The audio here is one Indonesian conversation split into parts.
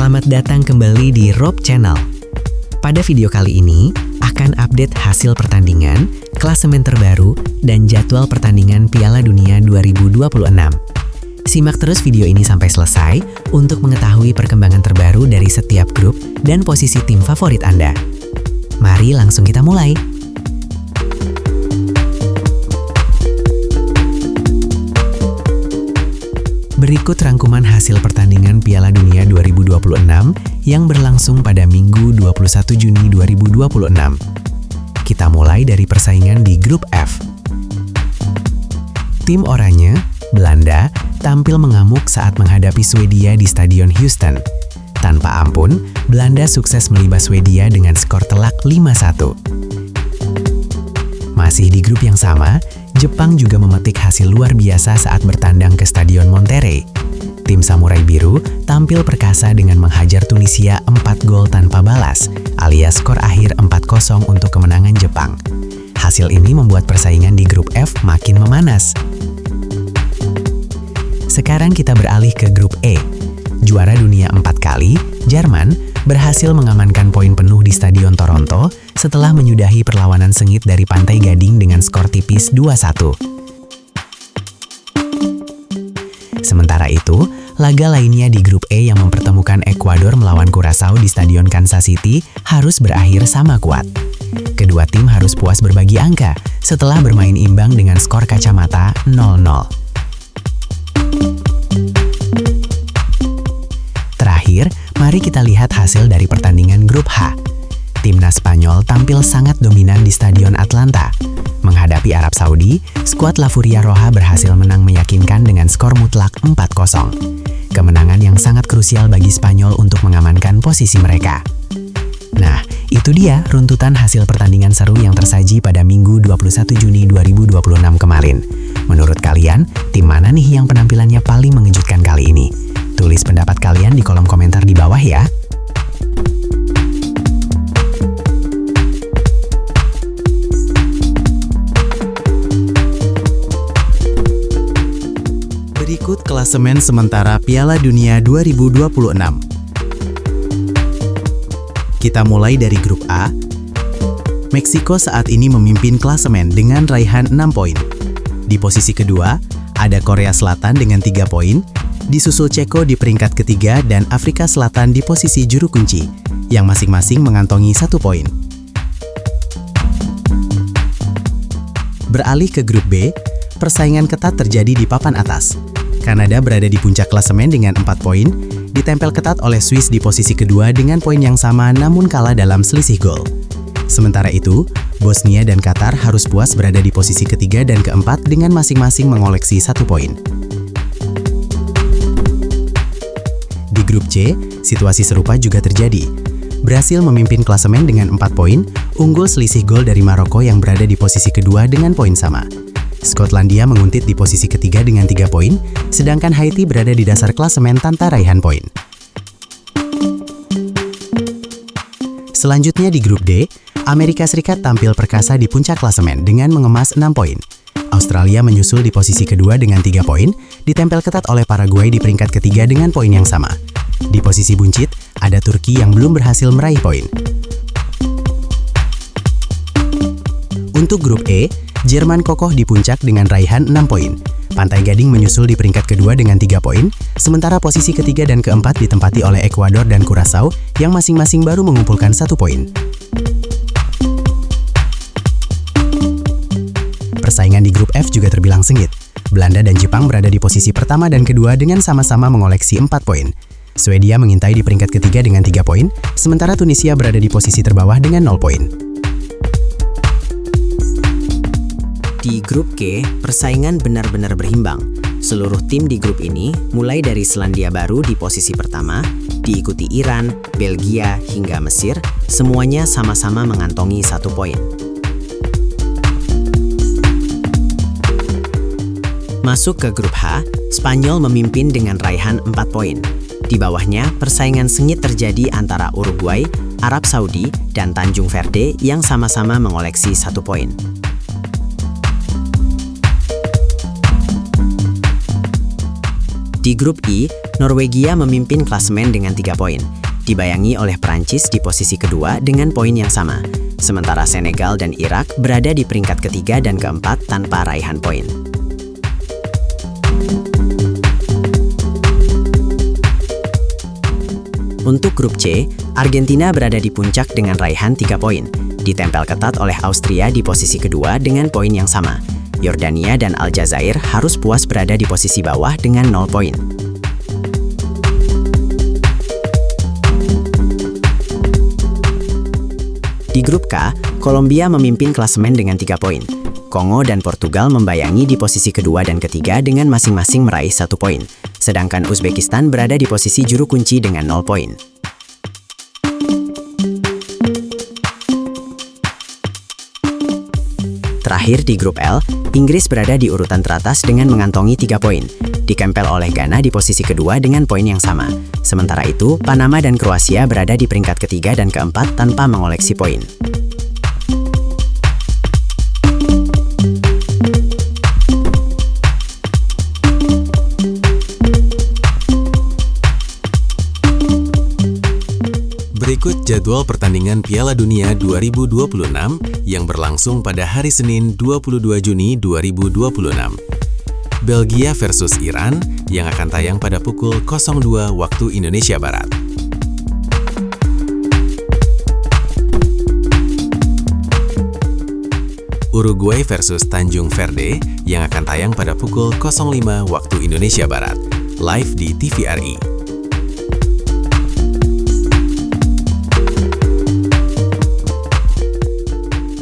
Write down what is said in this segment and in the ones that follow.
Selamat datang kembali di Rob Channel. Pada video kali ini, akan update hasil pertandingan, klasemen terbaru, dan jadwal pertandingan Piala Dunia 2026. Simak terus video ini sampai selesai untuk mengetahui perkembangan terbaru dari setiap grup dan posisi tim favorit Anda. Mari langsung kita mulai. Berikut rangkuman hasil pertandingan Piala Dunia 2026 yang berlangsung pada Minggu 21 Juni 2026. Kita mulai dari persaingan di grup F. Tim oranye, Belanda, tampil mengamuk saat menghadapi Swedia di Stadion Houston. Tanpa ampun, Belanda sukses melibas Swedia dengan skor telak 5-1. Masih di grup yang sama, Jepang juga memetik hasil luar biasa saat bertandang ke Stadion Monterrey. Tim Samurai Biru tampil perkasa dengan menghajar Tunisia 4 gol tanpa balas, alias skor akhir 4-0 untuk kemenangan Jepang. Hasil ini membuat persaingan di grup F makin memanas. Sekarang kita beralih ke grup E. Juara dunia 4 kali, Jerman berhasil mengamankan poin penuh di Stadion Toronto setelah menyudahi perlawanan sengit dari Pantai Gading dengan skor tipis 2-1. Sementara itu, laga lainnya di grup E yang mempertemukan Ekuador melawan Curaçao di Stadion Kansas City harus berakhir sama kuat. Kedua tim harus puas berbagi angka setelah bermain imbang dengan skor kacamata 0-0. Terakhir, mari kita lihat hasil dari pertandingan grup H. Timnas Spanyol tampil sangat dominan di Stadion Atlanta. Menghadapi Arab Saudi, skuad La Furia Roja berhasil menang meyakinkan dengan skor mutlak 4-0. Kemenangan yang sangat krusial bagi Spanyol untuk mengamankan posisi mereka. Nah, itu dia runtutan hasil pertandingan seru yang tersaji pada Minggu 21 Juni 2026 kemarin. Menurut kalian, tim mana nih yang penampilannya paling mengejutkan kali ini? Tulis pendapat kalian di kolom komentar di bawah ya. Berikut klasemen sementara Piala Dunia 2026. Kita mulai dari grup A. Meksiko saat ini memimpin klasemen dengan raihan 6 poin. Di posisi kedua, ada Korea Selatan dengan 3 poin, disusul Ceko di peringkat ketiga dan Afrika Selatan di posisi juru kunci, yang masing-masing mengantongi 1 poin. Beralih ke grup B, persaingan ketat terjadi di papan atas. Kanada berada di puncak klasemen dengan 4 poin, ditempel ketat oleh Swiss di posisi kedua dengan poin yang sama namun kalah dalam selisih gol. Sementara itu, Bosnia dan Qatar harus puas berada di posisi ketiga dan keempat dengan masing-masing mengoleksi 1 poin. Di grup C, situasi serupa juga terjadi. Brasil memimpin klasemen dengan 4 poin, unggul selisih gol dari Maroko yang berada di posisi kedua dengan poin sama. Skotlandia menguntit di posisi ketiga dengan 3 poin, sedangkan Haiti berada di dasar klasemen tanpa raihan poin. Selanjutnya di grup D, Amerika Serikat tampil perkasa di puncak klasemen dengan mengemas 6 poin. Australia menyusul di posisi kedua dengan 3 poin, ditempel ketat oleh Paraguay di peringkat ketiga dengan poin yang sama. Di posisi buncit, ada Turki yang belum berhasil meraih poin. Untuk grup E, Jerman kokoh di puncak dengan raihan 6 poin. Pantai Gading menyusul di peringkat kedua dengan 3 poin, sementara posisi ketiga dan keempat ditempati oleh Ekuador dan Curaçao yang masing-masing baru mengumpulkan 1 poin. Persaingan di grup F juga terbilang sengit. Belanda dan Jepang berada di posisi pertama dan kedua dengan sama-sama mengoleksi 4 poin. Swedia mengintai di peringkat ketiga dengan 3 poin, sementara Tunisia berada di posisi terbawah dengan 0 poin. Di grup G, persaingan benar-benar berimbang. Seluruh tim di grup ini, mulai dari Selandia Baru di posisi pertama, diikuti Iran, Belgia, hingga Mesir, semuanya sama-sama mengantongi 1 poin. Masuk ke grup H, Spanyol memimpin dengan raihan 4 poin. Di bawahnya, persaingan sengit terjadi antara Uruguay, Arab Saudi, dan Tanjung Verde yang sama-sama mengoleksi 1 poin. Di grup I, Norwegia memimpin klasemen dengan 3 poin, dibayangi oleh Prancis di posisi kedua dengan poin yang sama. Sementara Senegal dan Irak berada di peringkat ketiga dan keempat tanpa raihan poin. Untuk grup C, Argentina berada di puncak dengan raihan 3 poin, ditempel ketat oleh Austria di posisi kedua dengan poin yang sama. Yordania dan Aljazair harus puas berada di posisi bawah dengan 0 poin. Di grup K, Kolombia memimpin klasemen dengan 3 poin. Kongo dan Portugal membayangi di posisi kedua dan ketiga dengan masing-masing meraih 1 poin. Sedangkan Uzbekistan berada di posisi juru kunci dengan 0 poin. Terakhir di grup L, Inggris berada di urutan teratas dengan mengantongi 3 poin, dikempel oleh Ghana di posisi kedua dengan poin yang sama. Sementara itu, Panama dan Kroasia berada di peringkat ketiga dan keempat tanpa mengoleksi poin. Berikut jadwal pertandingan Piala Dunia 2026 yang berlangsung pada hari Senin 22 Juni 2026. Belgia versus Iran yang akan tayang pada pukul 02 waktu Indonesia Barat. Uruguay versus Tanjung Verde yang akan tayang pada pukul 05 waktu Indonesia Barat, live di TVRI.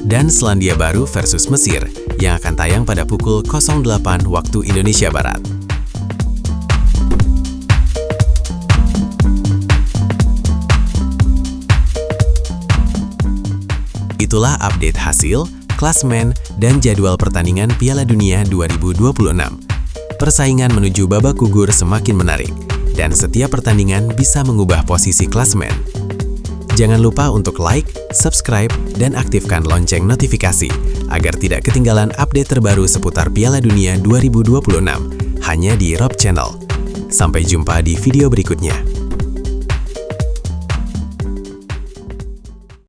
Dan Selandia Baru versus Mesir yang akan tayang pada pukul 08 waktu Indonesia Barat. Itulah update hasil, klasemen, dan jadwal pertandingan Piala Dunia 2026. Persaingan menuju babak gugur semakin menarik, dan setiap pertandingan bisa mengubah posisi klasemen. Jangan lupa untuk like, subscribe, dan aktifkan lonceng notifikasi agar tidak ketinggalan update terbaru seputar Piala Dunia 2026 hanya di Rob Channel. Sampai jumpa di video berikutnya.